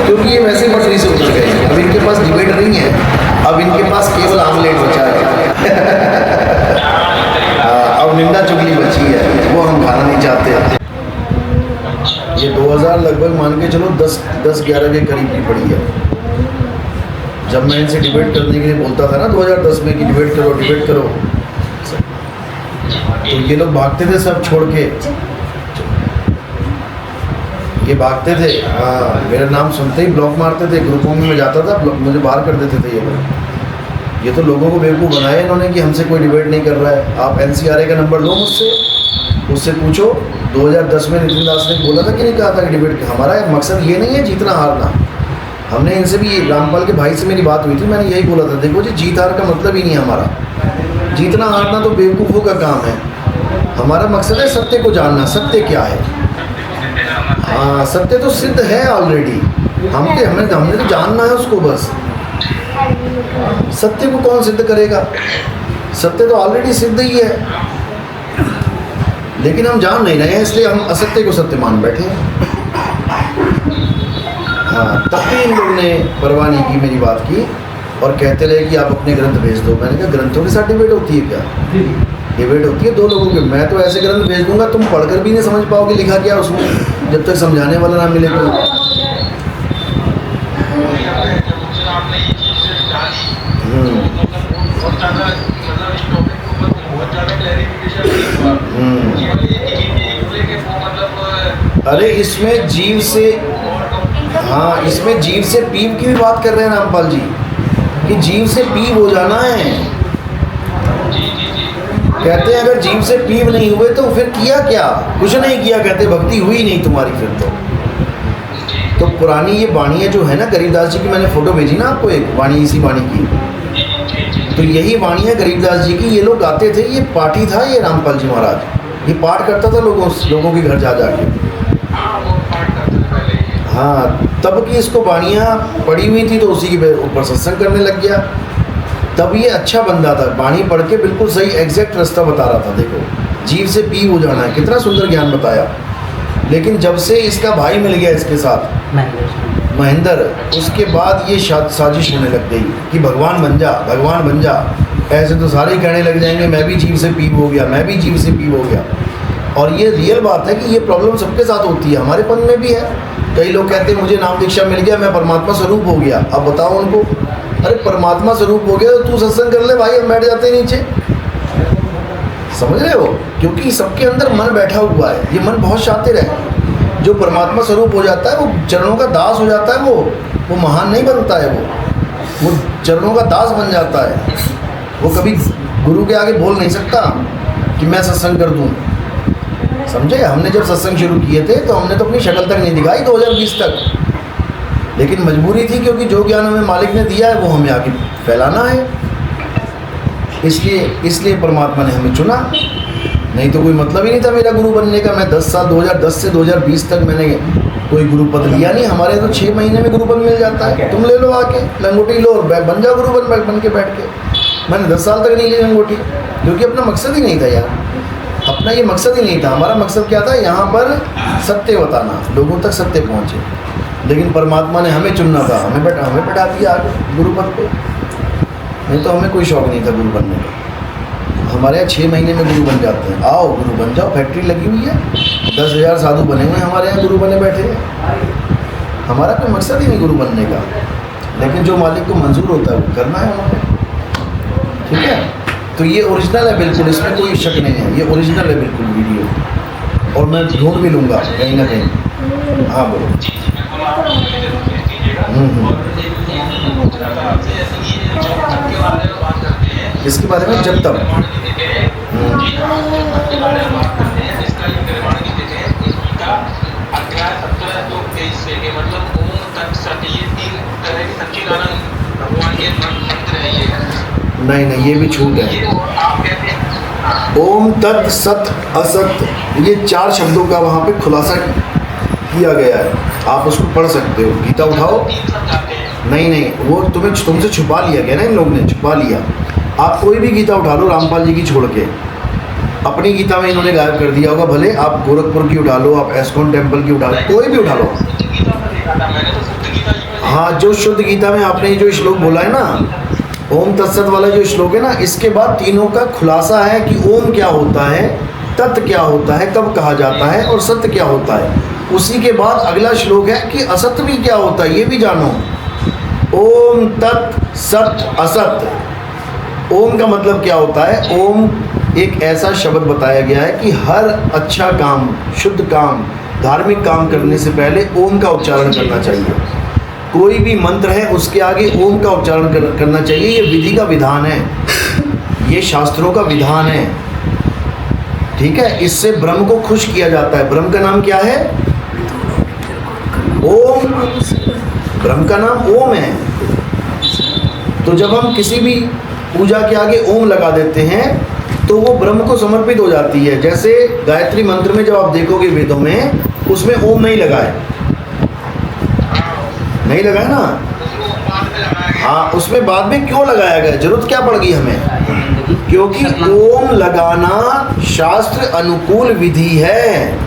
क्योंकि ये वैसे पटरी से उतर गए। अब इनके पास डिबेट नहीं है, अब इनके पास केवल आमलेट बचा है। अब निंदा चुगली बची है, वो हम खाना नहीं चाहते। ये 2000 लगभग मान के चलो 10-11 के करीब की पड़ी है। जब मैं इनसे डिबेट करने के लिए बोलता था ना 2010 में कि डिबेट करो, तो ये लोग भागते थे सब छोड़ के, ये भागते थे। हाँ, मेरा नाम सुनते ही ब्लॉक मारते थे। ग्रुपों में मैं जाता था, मुझे बाहर कर देते थे ये लोग। ये तो लोगों को बेवकूफ़ बनाया इन्होंने कि हमसे कोई डिबेट नहीं कर रहा है। आप NCRA का नंबर लो मुझसे, उससे पूछो 2010 में नितिन दास ने बोला था कि नहीं कहा था कि डिबेट का हमारा मकसद ये नहीं है जीतना हारना। हमने इनसे भी, रामपाल के भाई से मेरी बात हुई थी, मैंने यही बोला था, देखो जी जीत हार का मतलब ही नहीं है हमारा। जीतना हारना तो बेवकूफ़ों का काम है। हमारा मकसद है सत्य को जानना, सत्य क्या है। हाँ, सत्य तो सिद्ध है ऑलरेडी, हमने तो जानना है उसको बस। सत्य को कौन सिद्ध करेगा? सत्य तो ऑलरेडी सिद्ध ही है, लेकिन हम जान नहीं रहे हैं, इसलिए हम असत्य को सत्य मान बैठे हैं। हाँ, तब भी इन लोगों ने परवाह नहीं की मेरी बात की और कहते रहे कि आप अपने ग्रंथ भेज दो। मैंने कहा ग्रंथों के साथ डिबेट होती है क्या? डिबेट होती है दो लोगों के। मैं तो ऐसे ग्रंथ भेज दूंगा तुम पढ़कर भी नहीं समझ पाओगे लिखा क्या उसमें, जब तक समझाने वाला ना मिले कोई। अरे इसमें जीव से, हाँ इसमें जीव से पीव की भी बात कर रहे हैं रामपाल जी, कि जीव से पीव हो जाना है। कहते हैं अगर जीव से पीव नहीं हुए तो फिर किया क्या? कुछ नहीं किया, कहते भक्ति हुई नहीं तुम्हारी फिर तो पुरानी ये वाणी है जो है ना गरीबदास जी की, मैंने फोटो भेजी ना आपको एक वाणी, इसी वाणी की, तो यही वाणी है गरीबदास जी की। ये लोग गाते थे, ये पाठी था ये रामपाल जी महाराज, ये पाठ करता था लोगों के घर जा जाके। हाँ, तब की इसको वाणियाँ पड़ी हुई थी तो उसी के ऊपर सत्संग करने लग गया। तब ये अच्छा बंदा था, वाणी पढ़ के बिल्कुल सही एग्जैक्ट रास्ता बता रहा था। देखो जीव से पीव हो जाना है, कितना सुंदर ज्ञान बताया। लेकिन जब से इसका भाई मिल गया इसके साथ महेंद्र, उसके बाद ये साजिश होने लग गई कि भगवान बन जा, भगवान बन जा। ऐसे तो सारे कहने लग जाएंगे मैं भी जीव से पीव हो गया, मैं भी जीव से पीव हो गया। और ये रियल बात है कि ये प्रॉब्लम सबके साथ होती है, हमारे पन में भी है। कई लोग कहते हैं मुझे नाम दीक्षा मिल गया, मैं परमात्मा स्वरूप हो गया। अब बताओ उनको, अरे परमात्मा स्वरूप हो गया तो तू सत्संग कर ले भाई, हम बैठ जाते हैं नीचे। समझ रहे हो? क्योंकि सबके अंदर मन बैठा हुआ है, ये मन बहुत शातिर है। जो परमात्मा स्वरूप हो जाता है वो चरणों का दास हो जाता है, वो महान नहीं बनता है, वो चरणों का दास बन जाता है। वो कभी गुरु के आगे बोल नहीं सकता कि मैं सत्संग कर दूँ। समझे? हमने जब सत्संग शुरू किए थे तो हमने तो अपनी शक्ल तक नहीं दिखाई 2020 तक, लेकिन मजबूरी थी क्योंकि जो ज्ञान हमें मालिक ने दिया है वो हमें आगे फैलाना है। इसलिए परमात्मा ने हमें चुना, नहीं तो कोई मतलब ही नहीं था मेरा गुरु बनने का। मैं 10 साल 2010 से 2020 तक मैंने कोई गुरु पद लिया नहीं। हमारे तो 6 महीने में गुरु पद मिल जाता है, तुम ले लो आके लंगोटी लो और बन जाओ गुरु बन के बैठ के। मैंने 10 साल तक नहीं ली लंगोटी, क्योंकि अपना मकसद ही नहीं था यार, अपना ये मकसद ही नहीं था। हमारा मकसद क्या था? यहाँ पर सत्य बताना, लोगों तक सत्य पहुँचे। लेकिन परमात्मा ने हमें चुनना था, हमें बैठा दिया आगे गुरु पद पे। नहीं तो हमें कोई शौक़ नहीं था गुरु बनने का। हमारे यहाँ 6 महीने में गुरु बन जाते हैं। आओ गुरु बन जाओ, फैक्ट्री लगी हुई है, 10,000 साधु बने हुए हैं हमारे यहाँ, गुरु बने बैठे हैं। हमारा कोई मकसद ही नहीं गुरु बनने का, लेकिन जो मालिक को मंजूर होता है वो करना है हमें। ठीक है? तो ये ओरिजिनल है बिल्कुल, इसमें कोई शक नहीं है, ये ओरिजिनल है बिल्कुल वीडियो। और मैं ढूंढ भी लूँगा कहीं ना कहीं। हाँ बोलो। इसके बारे में जब तक नहीं ये भी छूट है। ओम तत् सत असत, ये 4 शब्दों का वहाँ पे खुलासा किया गया है, आप उसको पढ़ सकते हो। गीता उठाओ, नहीं वो तुमसे छुपा लिया गया ना, इन लोगों ने छुपा लिया। आप कोई भी गीता उठा लो रामपाल जी की छोड़ के, अपनी गीता में इन्होंने गायब कर दिया होगा। भले आप गोरखपुर की उठा लो, आप एस्कॉन टेम्पल की उठा लो, कोई भी उठा लो, हाँ, जो शुद्ध गीता में आपने जो श्लोक बोला है ना, ओम तत्सत वाला जो श्लोक है ना, इसके बाद तीनों का खुलासा है कि ओम क्या होता है, तत् क्या होता है, कब कहा जाता है, और सत्य क्या होता है। उसी के बाद अगला श्लोक है कि असत्य भी क्या होता है, ये भी जानो। ओम तत् सत असत। ओम का मतलब क्या होता है? ओम एक ऐसा शब्द बताया गया है कि हर अच्छा काम, शुद्ध काम, धार्मिक काम करने से पहले ओम का उच्चारण करना चाहिए। कोई भी मंत्र है उसके आगे ओम का उच्चारण करना चाहिए। ये विधि का विधान है, ये शास्त्रों का विधान है, ठीक है। इससे ब्रह्म को खुश किया जाता है। ब्रह्म का नाम क्या है? ओम। ब्रह्म का नाम ओम है। तो जब हम किसी भी पूजा के आगे ओम लगा देते हैं तो वो ब्रह्म को समर्पित हो जाती है। जैसे गायत्री मंत्र में जब आप देखोगे वेदों में, उसमें ओम नहीं लगा है, नहीं लगा है ना। हाँ, उसमें बाद में क्यों लगाया गया, जरूरत क्या पड़ गई हमें? क्योंकि ओम लगाना शास्त्र अनुकूल विधि है।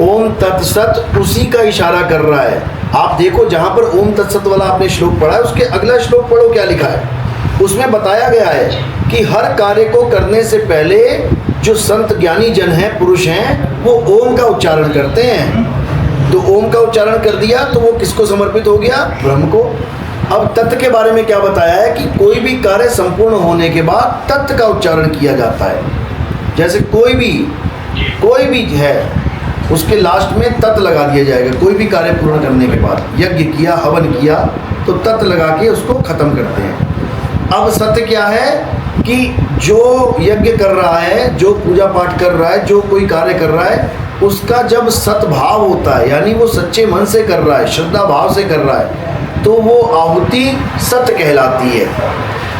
ओम तत्सत उसी का इशारा कर रहा है। आप देखो, जहाँ पर ओम तत्सत वाला आपने श्लोक पढ़ा है, उसके अगला श्लोक पढ़ो क्या लिखा है। उसमें बताया गया है कि हर कार्य को करने से पहले जो संत ज्ञानी जन हैं, पुरुष हैं, वो ओम का उच्चारण करते हैं। तो ओम का उच्चारण कर दिया तो वो किसको समर्पित हो गया? ब्रह्म को। अब तत्व के बारे में क्या बताया है कि कोई भी कार्य संपूर्ण होने के बाद तत्व का उच्चारण किया जाता है। जैसे कोई भी है, उसके लास्ट में तत्व लगा दिया जाएगा। कोई भी कार्य पूर्ण करने के बाद, यज्ञ किया, हवन किया, तो तत्व लगा के उसको खत्म करते हैं। अब सत्य क्या है कि जो यज्ञ कर रहा है, जो पूजा पाठ कर रहा है, जो कोई कार्य कर रहा है, उसका जब सद्भाव होता है, यानी वो सच्चे मन से कर रहा है, श्रद्धा भाव से कर रहा है, तो वो आहुति सत्य कहलाती है।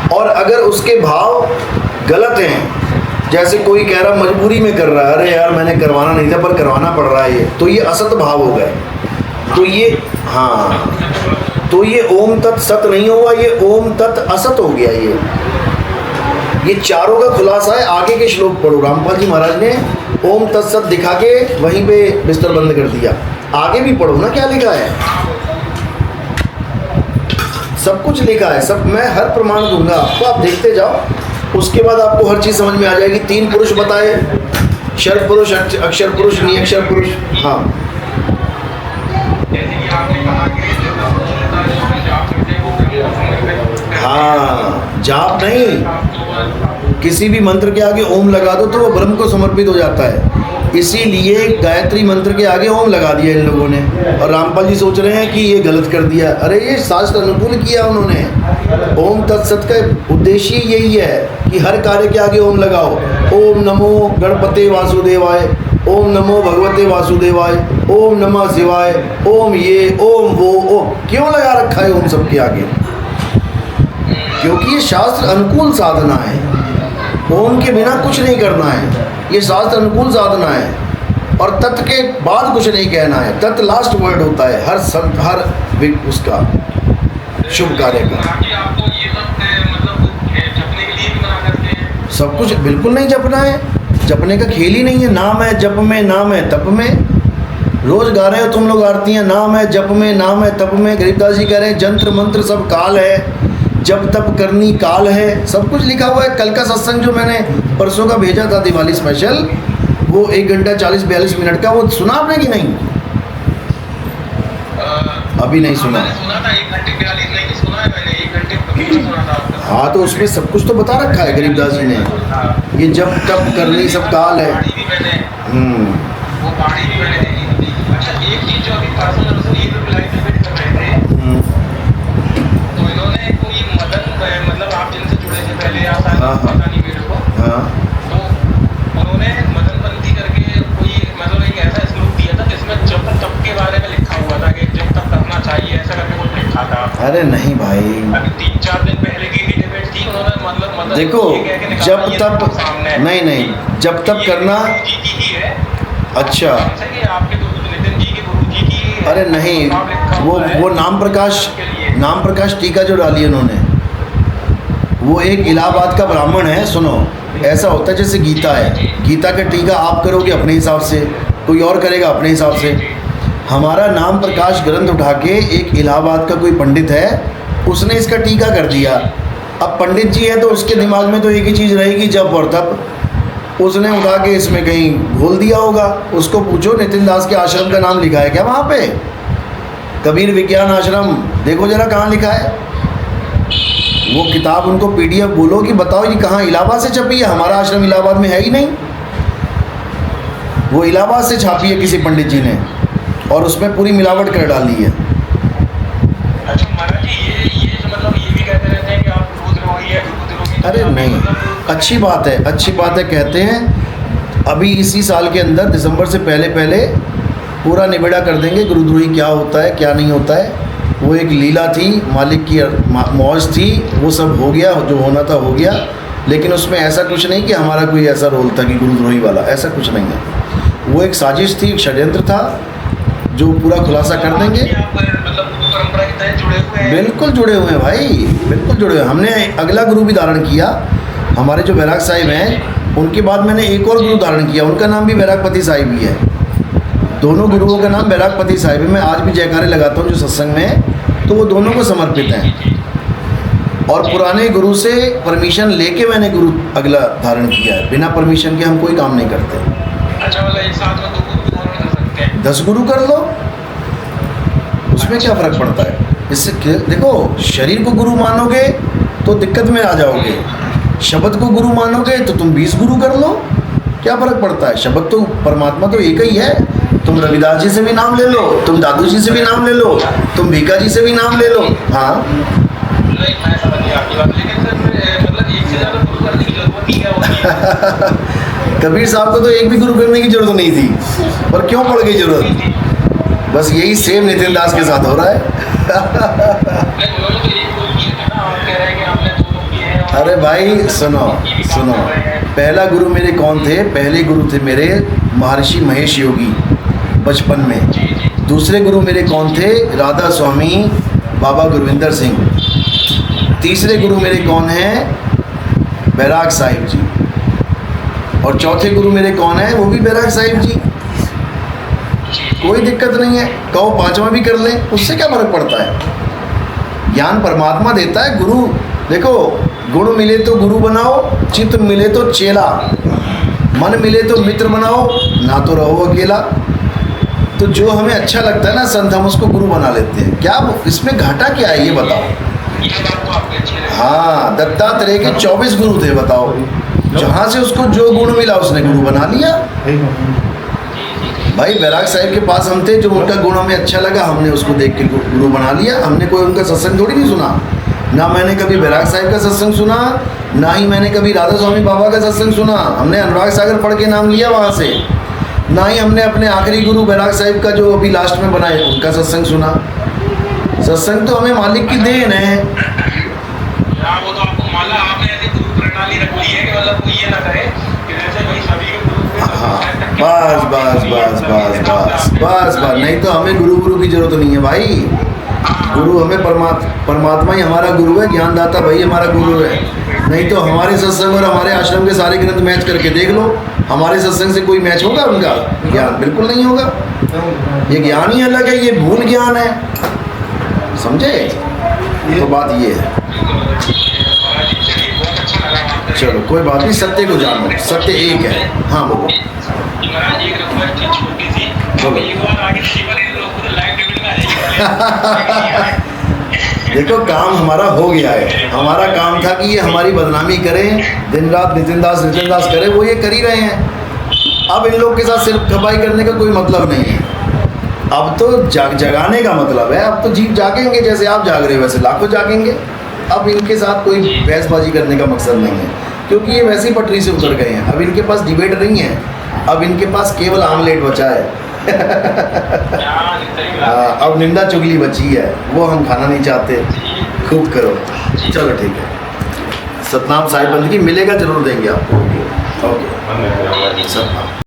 और अगर उसके भाव गलत हैं, जैसे कोई कह रहा मजबूरी में कर रहा है, अरे यार मैंने करवाना नहीं था पर करवाना पड़ रहा है ये, तो ये असत भाव हो गए। तो ये, हाँ, तो ये ओम तत् सत नहीं हुआ, ये ओम तत् असत हो गया। ये चारों का खुलासा है। आगे के श्लोक पढ़ो। रामपाल जी महाराज ने ओम तत्सत दिखा के वहीं पे बिस्तर बंद कर दिया। आगे भी पढ़ो ना क्या लिखा है, सब कुछ लिखा है, सब मैं हर प्रमाण दूंगा आपको, आप देखते जाओ। उसके बाद आपको हर चीज़ समझ में आ जाएगी। 3 पुरुष बताए, क्षर पुरुष, अक्षर पुरुष, निअक्षर पुरुष। हाँ, हाँ, जाप नहीं, किसी भी मंत्र के आगे ओम लगा दो तो वो ब्रह्म को समर्पित हो जाता है। इसीलिए गायत्री मंत्र के आगे ओम लगा दिया इन लोगों ने, और रामपाल जी सोच रहे हैं कि ये गलत कर दिया। अरे ये शास्त्र अनुकूल किया उन्होंने। ओम तत्सत का उद्देश्य यही है कि हर कार्य के आगे ओम लगाओ। ओम नमो गणपते वासुदेवाय, ओम नमो भगवते वासुदेवाय, ओम नमः शिवाय, ओम ये, ओम वो, ओम क्यों लगा रखा है ओम सबके आगे? क्योंकि ये शास्त्र अनुकूल साधना है। ओम के बिना कुछ नहीं करना है, ये शास्त्र अनुकूल साधना है। और तत्व के बाद कुछ नहीं कहना है। तत्व लास्ट वर्ड होता है हर संत, हर उसका शुभ कार्य का। सब कुछ बिल्कुल नहीं जपना है, जपने का खेल ही नहीं है। नाम है जप में, नाम है तप में। रोज गा रहे हो तुम लोग आरतियाँ, नाम है जप में, नाम है तप में। गरीबदास जी कह रहे हैं जंत्र मंत्र सब काल है, जब तप करनी काल है, सब कुछ लिखा हुआ है। कल का सत्संग जो मैंने परसों का भेजा था दिवाली स्पेशल, वो 1 घंटा 40-42 मिनट का, वो सुना आपने कि नहीं? अभी नहीं सुना? सुना था 1 घंटे 42 नहीं सुना है मैंने, 1 घंटे सुना था। हाँ, तो उसमें सब कुछ तो बता रखा है गरीबदास जी ने। ये जब तप करनी सब काल है। वो बाणी भी मैंने देखी थी। अच्छा, एक चीज जो अभी परसों ये लोग लाइव डिबेट कर रहे थे, तो इन्होंने कोई मदन, मतलब आप जिनसे जुड़े थे पहले, आप पता नहीं मेरे को, तो उन्होंने मदनपंथी करके कोई मतलब एक ऐसा श्लोक दिया था जिसमें जप तप के बारे में लिखा हुआ था कि जब तप करना चाहिए, ऐसा करके कुछ लिखा था। अरे नहीं भाई, अभी 3-4 दिन पहले की डिबेट थी, उन्होंने मतलब देखो, जब तप नहीं, जब तप करना जी की ही है। अच्छा, आपके नितिन जी के गुरु जी की। अरे नहीं, वो नाम प्रकाश टीका जो डाली उन्होंने, वो एक इलाहाबाद का ब्राह्मण है। सुनो, ऐसा होता है जैसे गीता है, गीता का टीका आप करोगे अपने हिसाब से, कोई और करेगा अपने हिसाब से। हमारा नाम प्रकाश ग्रंथ उठा के एक इलाहाबाद का कोई पंडित है, उसने इसका टीका कर दिया। अब पंडित जी है तो उसके दिमाग में तो एक ही चीज़ रहेगी, जप और तप। उसने उठा के इसमें कहीं घोल दिया होगा। उसको पूछो नितिन दास के आश्रम का नाम लिखा है क्या वहाँ पे? कबीर विज्ञान आश्रम देखो जरा कहाँ लिखा है वो किताब। उनको PDF बोलो कि बताओ ये कहाँ इलाहाबाद से छपी है? हमारा आश्रम इलाहाबाद में है ही नहीं, वो इलाहाबाद से छापी है किसी पंडित जी ने और उसमें पूरी मिलावट कर डाली है। अच्छा महाराज जी, ये जो मतलब ये भी कहते रहते हैं कि आप रुद्ररोही है, रुद्ररोही। अरे नहीं, अच्छी बात है, अच्छी बात है। कहते हैं अभी इसी साल के अंदर दिसंबर से पहले पूरा निबेड़ा कर देंगे गुरुद्रोही क्या होता है क्या नहीं होता है। वो एक लीला थी, मालिक की मौज थी, वो सब हो गया, जो होना था हो गया। लेकिन उसमें ऐसा कुछ नहीं कि हमारा कोई ऐसा रोल था कि गुरुद्रोही वाला, ऐसा कुछ नहीं है। वो एक साजिश थी, एक षड्यंत्र था जो पूरा खुलासा कर देंगे। आप मतलब परंपरा के तहत जुड़े हुए हैं? बिल्कुल जुड़े हुए हैं भाई, बिल्कुल जुड़े हुए हैं। हमने अगला गुरु भी धारण किया, हमारे जो बैराग साहिब हैं उनके बाद मैंने एक और गुरु धारण किया, उनका नाम भी बैरागपति साहिब ही है। दोनों गुरुओं का नाम बैरागपति साहिब है। मैं आज भी जयकारे लगाता हूँ जो सत्संग में, तो वो दोनों को समर्पित हैं। और पुराने गुरु से परमिशन लेके मैंने गुरु अगला धारण किया है। बिना परमिशन के हम कोई काम नहीं करते। अच्छा, मतलब एक साथ में 2 गुरु धारण कर सकते हैं? 10 गुरु कर लो, उसमें क्या फ़र्क पड़ता है? इससे देखो, शरीर को गुरु मानोगे तो दिक्कत में आ जाओगे, शब्द को गुरु मानोगे तो तुम 20 गुरु कर लो, क्या फ़र्क पड़ता है? शब्द तो परमात्मा तो एक ही है। तुम रविदास जी से भी नाम ले लो, तुम दादू जी से भी नाम ले लो, तुम भीका जी से भी नाम ले लो। हाँ नहीं, मैं समझ गया आपकी बात, लेकिन सर मतलब एक से ज़्यादा गुरु करने की जरूरत ही क्या होती है? कबीर साहब को तो एक भी गुरु करने की जरूरत नहीं थी, पर क्यों पड़ गई जरूरत? बस यही सेम नितिन दास के साथ हो रहा है। नहीं, उन्होंने तो एक गुरु किए थे ना, आप कह रहे हैं कि आपने 2 लोग किए हैं। अरे भाई सुनो सुनो, पहला गुरु मेरे कौन थे? पहले गुरु थे मेरे महर्षि महेश योगी बचपन में। दूसरे गुरु मेरे कौन थे? राधा स्वामी बाबा गुरविंदर सिंह। तीसरे गुरु मेरे कौन हैं? बैराग साहिब जी। और चौथे गुरु मेरे कौन है? वो भी बैराग साहिब जी। कोई दिक्कत नहीं है, कहो 5वां भी कर लें, उससे क्या फर्क पड़ता है? ज्ञान परमात्मा देता है। गुरु देखो, गुण मिले तो गुरु बनाओ, चित्त मिले तो चेला, मन मिले तो मित्र बनाओ, ना तो रहो अकेला। तो जो हमें अच्छा लगता है ना संत, हम उसको गुरु बना लेते हैं। क्या इसमें घाटा क्या है ये बताओ? ये बात तो आपकी अच्छी लगी। हाँ, दत्तात्रेय के 24 गुरु थे, बताओ। जहाँ से उसको जो गुण मिला उसने गुरु बना लिया। भाई बैराग साहिब के पास हम थे, जो उनका गुण हमें अच्छा लगा हमने उसको देख के गुरु बना लिया। हमने कोई उनका सत्संग थोड़ी नहीं सुना, ना मैंने कभी बैराग साहिब का सत्संग सुना, ना ही मैंने कभी राधा स्वामी बाबा का सत्संग सुना। हमने अनुराग सागर पढ़ के नाम लिया वहाँ से। ना ही हमने अपने आखिरी गुरु बैराग साहिब का जो अभी लास्ट में बनाए उनका सत्संग सुना। सत्संग तो हमें मालिक की देन है। हाँ, वो तो आपको माला, आपने ऐसी गुरु प्रणाली रख ली है कि मतलब वो ये ना करे कि जैसे भाई सभी के गुरु को बस बस बस बस बस बस बस, नहीं तो हमें गुरु की जरूरत नहीं है भाई। गुरु हमें परमात्मा ही हमारा गुरु है, ज्ञानदाता भाई हमारा गुरु है। नहीं तो हमारे सत्संग और हमारे आश्रम के सारे ग्रंथ मैच करके देख लो, हमारे सत्संग से कोई मैच होगा उनका? ज्ञान बिल्कुल नहीं होगा। ये ज्ञान ही अलग है, ये भूल ज्ञान है, समझे? तो बात ये है। चलो कोई बात नहीं, सत्य को जानो, सत्य एक है। हाँ बोलो। महाराज एक रिक्वेस्ट है छोटी सी, बोलो। एक बार आगे शिवरी लोग तो लाइव डिबेट में आ जाएंगे। देखो काम हमारा हो गया है। हमारा काम था कि ये हमारी बदनामी करें, दिन रात नितिन दास करें, वो ये कर ही रहे हैं। अब इन लोग के साथ सिर्फ खपाई करने का कोई मतलब नहीं है। अब तो जगाने का मतलब है। अब तो जीव जागेंगे, जैसे आप जाग रहे हो वैसे लाखों जागेंगे। अब इनके साथ कोई बहसबाजी करने का मकसद नहीं है, क्योंकि ये वैसी पटरी से उतर गए हैं। अब इनके पास डिबेट नहीं है, अब इनके पास केवल आमलेट बचा है। हाँ, अब निंदा चुगली बची है, वो हम खाना नहीं चाहते। खूब करो, चलो ठीक है। सतनाम साहिब बंदगी मिलेगा, जरूर देंगे आपको। ओके, सतनाम।